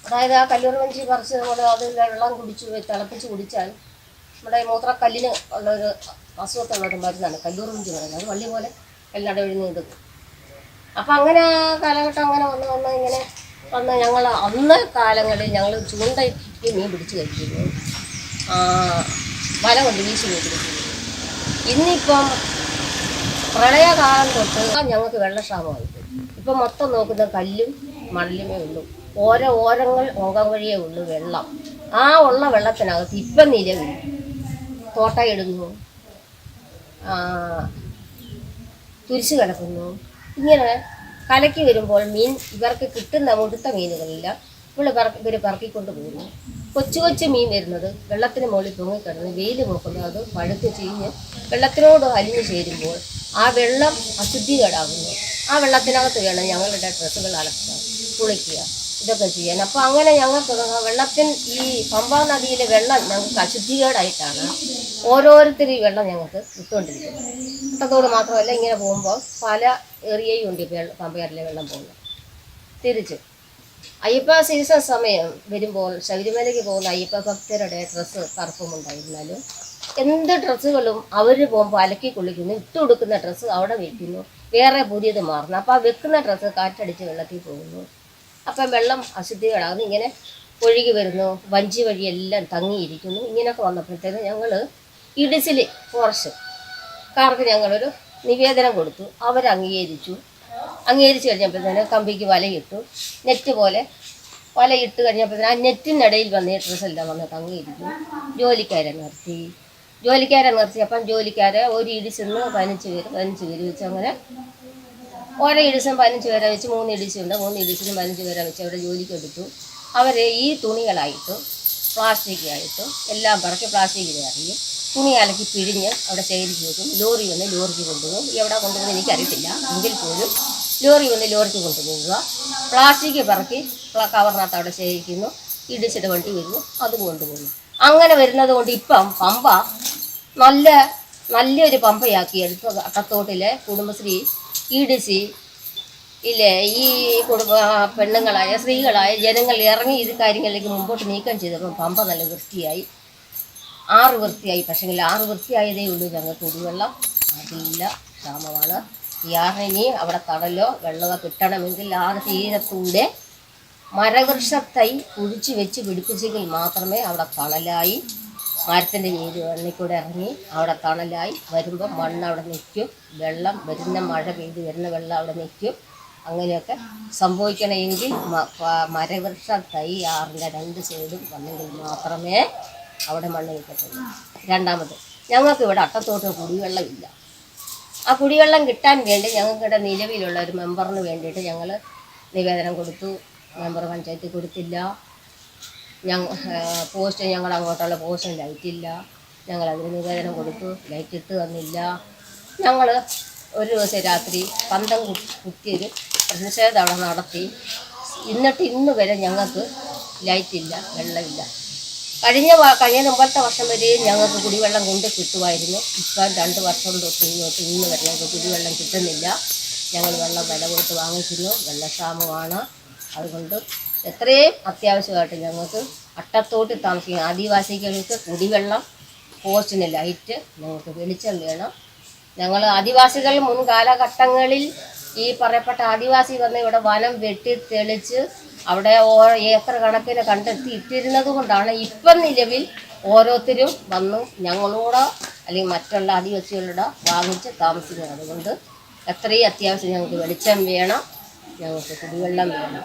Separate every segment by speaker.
Speaker 1: അതായത് ആ കല്ലൂർ വഞ്ചി പറിച്ച് നമ്മൾ അത് വെള്ളം തിളപ്പിച്ച് കുടിച്ചാൽ നമ്മുടെ മൂത്രക്കല്ലിന് ഉള്ളൊരു അസുഖത്തുള്ളൊരു മരുന്നാണ് കല്ലൂർ വഞ്ചി പറയുന്നത്. അത് വള്ളി പോലെ എല്ലാം ഒഴിഞ്ഞ് എടുക്കും. അപ്പം അങ്ങനെ കാലഘട്ടം അങ്ങനെ വന്ന് ഇങ്ങനെ വന്ന് ഞങ്ങൾ അന്ന് കാലങ്ങളിൽ ഞങ്ങൾ ചൂണ്ടയ്ക്ക് മീൻ പിടിച്ച് കഴിക്കുന്നു, വല കൊണ്ട് വീശി മീൻ പിടിക്കുന്നു. ഇന്നിപ്പം പ്രളയകാലം തൊട്ട് ഞങ്ങൾക്ക് വെള്ളക്ഷാമമായിട്ട് ഇപ്പം മൊത്തം നോക്കുന്ന കല്ലും മണലുമേ ഉള്ളൂ. ഓരങ്ങൾ ഓങ്കം വഴിയേ ഉള്ളൂ വെള്ളം. ആ ഉള്ള വെള്ളത്തിനകത്ത് ഇപ്പം നിലവിൽ തോട്ടയിടുന്നു, തുരിശ് കിടക്കുന്നു. ഇങ്ങനെ കലക്കി വരുമ്പോൾ മീൻ ഇവർക്ക് കിട്ടുന്ന മുടുത്ത മീനുകളെല്ലാം ഇവർ പറക്കിക്കൊണ്ട് പോകുന്നു. കൊച്ചു മീൻ വരുന്നത് വെള്ളത്തിന് മുകളിൽ പൊങ്ങിക്കിടന്ന് വെയിൽ നോക്കുന്നത് അത് പഴുത്ത് ചീഞ്ഞ് വെള്ളത്തിനോട് അലിഞ്ഞു ചേരുമ്പോൾ ആ വെള്ളം അശുദ്ധികേടാകുന്നു. ആ വെള്ളത്തിനകത്ത് വേണം ഞങ്ങളുടെ ഡ്രസ്സുകൾ അലക്കുക, കുളിക്കുക, ഇതൊക്കെ ചെയ്യാൻ. അപ്പോൾ അങ്ങനെ ഞങ്ങൾക്ക് ഈ പമ്പാ നദിയിലെ വെള്ളം ഞങ്ങൾക്ക് അശുദ്ധികേടായിട്ടാണ് ഓരോരുത്തരും ഈ വെള്ളം ഞങ്ങൾക്ക് വിട്ടുകൊണ്ടിരിക്കുന്നത്. ഇട്ടത്തോട് മാത്രമല്ല, ഇങ്ങനെ പോകുമ്പോൾ പല ഏറിയയും ഉണ്ട് പമ്പയാറിലെ വെള്ളം പോകുന്നത്. തിരിച്ച് അയ്യപ്പ സീസൺ സമയം വരുമ്പോൾ ശബരിമലയ്ക്ക് പോകുന്ന അയ്യപ്പ ഭക്തരുടെ ഡ്രസ്സ് കറുപ്പുമുണ്ടായിരുന്നാലും എന്ത് ഡ്രസ്സുകളും അവർ പോകുമ്പോൾ അലക്കി കൊള്ളിക്കുന്നു. ഇട്ട് കൊടുക്കുന്ന ഡ്രസ്സ് അവിടെ വയ്ക്കുന്നു, വേറെ പുതിയത് മാറുന്നു. അപ്പോൾ ആ വെക്കുന്ന ഡ്രസ്സ് കാറ്റടിച്ച് വെള്ളത്തിൽ പോകുന്നു. അപ്പം വെള്ളം അശുദ്ധികളാകുന്നു. ഇങ്ങനെ ഒഴുകി വരുന്നു, വഞ്ചി വഴിയെല്ലാം തങ്ങിയിരിക്കുന്നു. ഇങ്ങനെയൊക്കെ വന്നപ്പോഴത്തേന് ഞങ്ങൾ ഇടിച്ചിൽ ഫോറസ്റ്റുകാർക്ക് ഞങ്ങളൊരു നിവേദനം കൊടുത്തു. അവരംഗീകരിച്ചു. അംഗീകരിച്ച് കഴിഞ്ഞപ്പോഴത്തേന് കമ്പിക്ക് വലയിട്ടു, നെറ്റ് പോലെ വലയിട്ട് കഴിഞ്ഞപ്പോഴത്തേന് ആ നെറ്റിനിടയിൽ വന്ന് ഡ്രസ്സെല്ലാം വന്ന് തങ്ങിയിരിക്കും. ജോലിക്കാരെ നിർത്തി. അപ്പം ജോലിക്കാരെ ഒരു ഇടിച്ചെന്ന് 15 പേര് വെച്ച് അങ്ങനെ ഓരോ ഇടിച്ചും 15 പേരെ വെച്ച് 3 ഇടിച്ചുണ്ട്. 3 ഇടിച്ചിന് 15 പേരെ വെച്ച് അവിടെ ജോലിക്ക് എടുത്തു. അവരെ ഈ തുണികളായിട്ടും പ്ലാസ്റ്റിക്കായിട്ടും എല്ലാം പറക്കി പ്ലാസ്റ്റിക്കിൽ അറിയും തുണി അലക്കി പിഴിഞ്ഞ് അവിടെ ശേഖരിച്ച് വെക്കും. ലോറി വന്ന് ലോറിക്ക് കൊണ്ടുപോകും. എവിടെ കൊണ്ടുപോകുന്നത് എനിക്കറിയത്തില്ല, എങ്കിൽ പോലും ലോറി വന്ന് ലോറിക്ക് കൊണ്ടുപോകുക. പ്ലാസ്റ്റിക് പറക്കി കവറിനകത്ത് അവിടെ ശേഖരിക്കുന്നു. ഇടിച്ചിട്ട് വണ്ടി വരുന്നു, അതും കൊണ്ടുപോകുന്നു. അങ്ങനെ വരുന്നത് കൊണ്ട് ഇപ്പം പമ്പ നല്ലൊരു പമ്പയാക്കി എടുത്ത് അട്ടത്തോട്ടിലെ കുടുംബശ്രീ EDC ഇല്ലേ, ഈ പെണ്ണുങ്ങളായ സ്ത്രീകളായ ജനങ്ങൾ ഇറങ്ങി ഇത് കാര്യങ്ങളിലേക്ക് മുമ്പോട്ട് നീക്കം ചെയ്തപ്പോൾ പമ്പ നല്ല വൃത്തിയായി. 6 വൃത്തിയായി. പക്ഷേങ്കിൽ 6 വൃത്തിയായതേ ഉള്ളൂ. ഞങ്ങൾക്ക് കുടിവെള്ളം അതില്ല, ക്ഷാമമാണ്. ഈ ആറിനി അവിടെ തടലോ വെള്ളമോ കിട്ടണമെങ്കിൽ 6 തീരത്തൂടെ മരവൃക്ഷത്തൈ കുഴിച്ച് വെച്ച് പിടിപ്പിച്ചെങ്കിൽ മാത്രമേ അവിടെ തണലായി മരത്തിൻ്റെ നീര് വെള്ളിക്കൂടെ ഇറങ്ങി അവിടെ തണലായി വരുമ്പോൾ മണ്ണ് അവിടെ നിൽക്കും. വെള്ളം വരുന്ന മഴ പെയ്ത് വരുന്ന വെള്ളം അവിടെ നിൽക്കും. അങ്ങനെയൊക്കെ സംഭവിക്കണമെങ്കിൽ മരവൃക്ഷ തൈ 6ൻ്റെ 2 സൈഡും വന്നെങ്കിൽ മാത്രമേ അവിടെ മണ്ണ് നിൽക്കത്തുള്ളൂ. രണ്ടാമത്, ഞങ്ങൾക്കിവിടെ അട്ടത്തോട്ട് കുടിവെള്ളമില്ല. ആ കുടിവെള്ളം കിട്ടാൻ വേണ്ടി ഞങ്ങൾക്കിവിടെ നിലവിലുള്ള ഒരു മെമ്പറിന് വേണ്ടിയിട്ട് ഞങ്ങൾ നിവേദനം കൊടുത്തു. മെമ്പർ പഞ്ചായത്തിൽ കൊടുത്തില്ല. പോസ്റ്റ് ഞങ്ങൾ അങ്ങോട്ടുള്ള പോസ്റ്റും ലൈറ്റില്ല. ഞങ്ങളതിന് നിവേദനം കൊടുത്തു, ലൈറ്റ് ഇട്ട് തന്നില്ല. ഞങ്ങൾ ഒരു ദിവസം രാത്രി പന്തം കുത്തിയൊരു പ്രതിഷേധം അവിടെ നടത്തി. എന്നിട്ട് ഇന്ന് വരെ ഞങ്ങൾക്ക് ലൈറ്റില്ല, വെള്ളമില്ല. കഴിഞ്ഞ മുമ്പത്തെ വർഷം വരെയും ഞങ്ങൾക്ക് കുടിവെള്ളം കൊണ്ട് കിട്ടുമായിരുന്നു. ഇപ്പം 2 വർഷം തൊട്ട് ഇന്ന് വരെ ഞങ്ങൾക്ക് കുടിവെള്ളം കിട്ടുന്നില്ല. ഞങ്ങൾ വെള്ളം വില കൊടുത്ത് വാങ്ങിക്കുന്നു. വെള്ളക്ഷാമമാണ്. അതുകൊണ്ട് എത്രയും അത്യാവശ്യമായിട്ട് ഞങ്ങൾക്ക് അട്ടത്തോട്ടിൽ താമസിക്കുന്ന ആദിവാസികൾക്ക് കുടിവെള്ളം, പോസ്റ്റിന് ലൈറ്റ്, ഞങ്ങൾക്ക് വെളിച്ചം വേണം. ഞങ്ങൾ ആദിവാസികൾ മുൻകാലഘട്ടങ്ങളിൽ ഈ പറയപ്പെട്ട ആദിവാസി വന്ന് ഇവിടെ വനം വെട്ടി തെളിച്ച് അവിടെ ഏക്കർ കണക്കിന് കണ്ടെത്തി ഇട്ടിരുന്നത് കൊണ്ടാണ് ഇപ്പം നിലവിൽ ഓരോരുത്തരും വന്ന് ഞങ്ങളോട് അല്ലെങ്കിൽ മറ്റുള്ള ആദിവാസികളോട് വാങ്ങിച്ച് താമസിക്കുന്നത്. അതുകൊണ്ട് എത്രയും അത്യാവശ്യം ഞങ്ങൾക്ക് വെളിച്ചം വേണം, ഞങ്ങൾക്ക് കുടിവെള്ളം വേണം.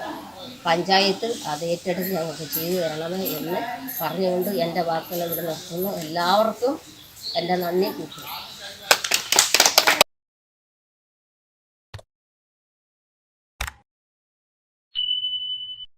Speaker 1: പഞ്ചായത്ത് അത് ഏറ്റെടുത്ത് ഞങ്ങൾക്ക് ചെയ്തു തരണം എന്ന് പറഞ്ഞുകൊണ്ട് എൻ്റെ വാക്കുകൾ ഇവിടെ നിർത്തുന്നു. എല്ലാവർക്കും എൻ്റെ നന്ദി കൂട്ടുന്നു.